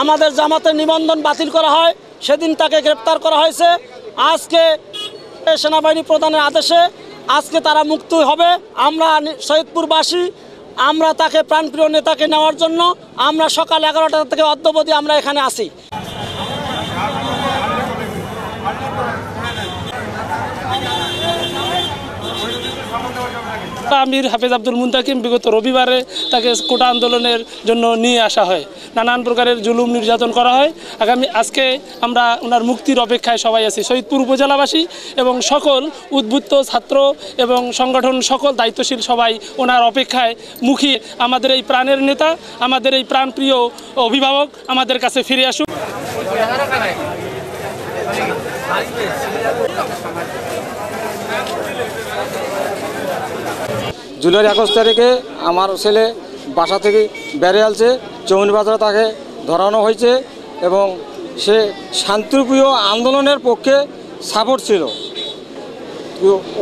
আমাদের জামাতের নিবন্ধন বাতিল করা হয়, সেদিন তাকে গ্রেপ্তার করা হয়েছে। আজকে সেনাবাহিনী প্রধানের আদেশে আজকে তারা মুক্ত হবে। আমরা সৈয়দপুরবাসী আমরা তাকে প্রাণপ্রিয় নেতাকে নেওয়ার জন্য আমরা সকাল 11টা থেকে অদ্যাবধি আমরা এখানে আছি। আমির হাফেজ আব্দুল মুন্তাকিম বিগত রবিবারে তাকে কোটা আন্দোলনের জন্য নিয়ে আসা হয়, নানান প্রকারের জুলুম নির্যাতন করা হয়। আজকে আমরা ওনার মুক্তির অপেক্ষায় সবাই আছি, সৈয়দপুর উপজেলাবাসী এবং সকল উদ্বুদ্ধ ছাত্র এবং সংগঠন সকল দায়িত্বশীল সবাই ওনার অপেক্ষায় মুখী। আমাদের এই প্রাণের নেতা, আমাদের এই প্রাণপ্রিয় অভিভাবক আমাদের কাছে ফিরে আসুক। জুলাইয়ের 21 তারিখে আমার ছেলে বাসা থেকে বেরিয়ে আসছে, চৌমনি বাজারে তাকে ধরানো হয়েছে এবং সে শান্তিপ্রিয় আন্দোলনের পক্ষে সাপোর্ট ছিল,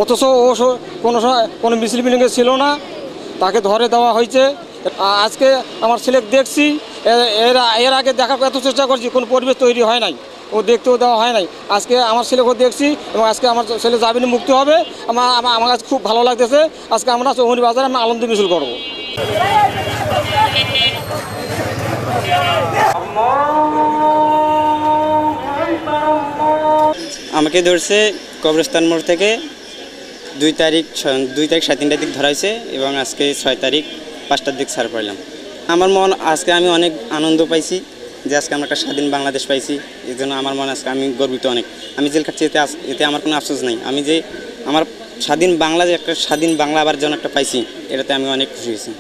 অথচ ও কোনো মিছিল মিটিংয়ে ছিল না, তাকে ধরে দেওয়া হয়েছে। আজকে আমার ছেলেকে দেখছি, এর আগে দেখার এত চেষ্টা করছি, কোনো পরিবেশ তৈরি হয় নাই, ও দেখতেও দেওয়া হয় নাই। আজকে আমার ছেলেকেও দেখছি এবং আজকে আমার ছেলে জামিনে মুক্তি হবে। আমার কাছে খুব ভালো লাগতেছে। আজকে আমরা চৌমনি বাজারে আমরা আনন্দ মিছিল করব। আমাকে ধরছে কবরস্থান মোড় থেকে 2 তারিখ 3:30 দিক ধরা হয়েছে এবং আজকে 6 তারিখ 5টার দিক ছাড় পাইলাম। আমার মন আজকে আমি অনেক আনন্দ পাইছি যে আজকে আমরা একটা স্বাধীন বাংলাদেশ পাইছি। এই জন্য আমার মনে আজকে আমি গর্বিত অনেক। আমি জেল খাচ্ছি এতে আমার কোনো আফসোস নেই। আমি যে আমার স্বাধীন বাংলা যে একটা স্বাধীন বাংলা আবার যেন একটা পাইছি, এটাতে আমি অনেক খুশি হয়েছি।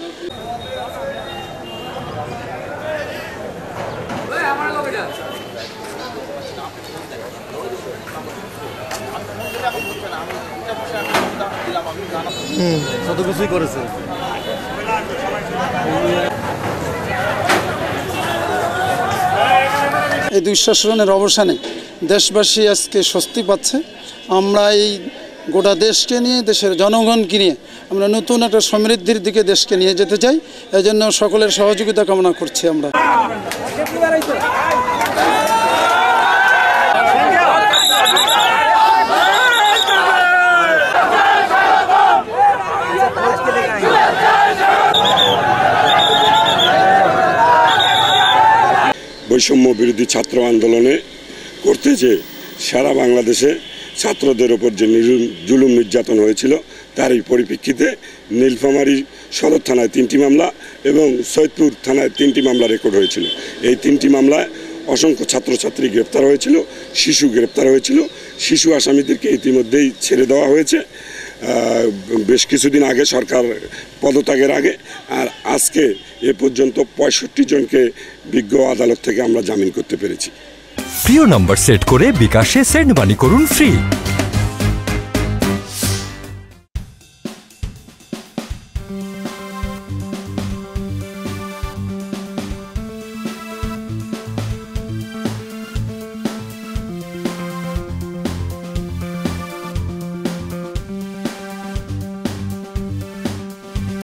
কত কিছুই করেছে। এই দুঃশাসনের অবসানে দেশবাসী আজকে স্বস্তি পাচ্ছে। আমরা এই গোটা দেশকে নিয়ে, দেশের জনগণকে নিয়ে আমরা নতুন একটা সমৃদ্ধির দিকে দেশকে নিয়ে যেতে চাই। এই জন্য সকলের সহযোগিতা কামনা করছি আমরা। বৈষম্য বিরোধী ছাত্র আন্দোলনে করতে যে সারা বাংলাদেশে ছাত্রদের ওপর যে জুলুম নির্যাতন হয়েছিল, তারই পরিপ্রেক্ষিতে নীলফামারী সদর থানায় 3টি মামলা এবং সৈয়দপুর থানায় 3টি মামলা রেকর্ড হয়েছিল। এই 3টি মামলায় অসংখ্য ছাত্রছাত্রী গ্রেপ্তার হয়েছিল, শিশু গ্রেপ্তার হয়েছিল। শিশু আসামিদেরকে ইতিমধ্যেই ছেড়ে দেওয়া হয়েছে বেশ কিছুদিন আগে, সরকার পদত্যাগের আগে। আর আজকে এ পর্যন্ত 65 জনকে বিজ্ঞ আদালত থেকে আমরা জামিন করতে পেরেছি। প্রিয় নাম্বার সেট করে বিকাশে সেন্ড মানি করুন ফ্রি।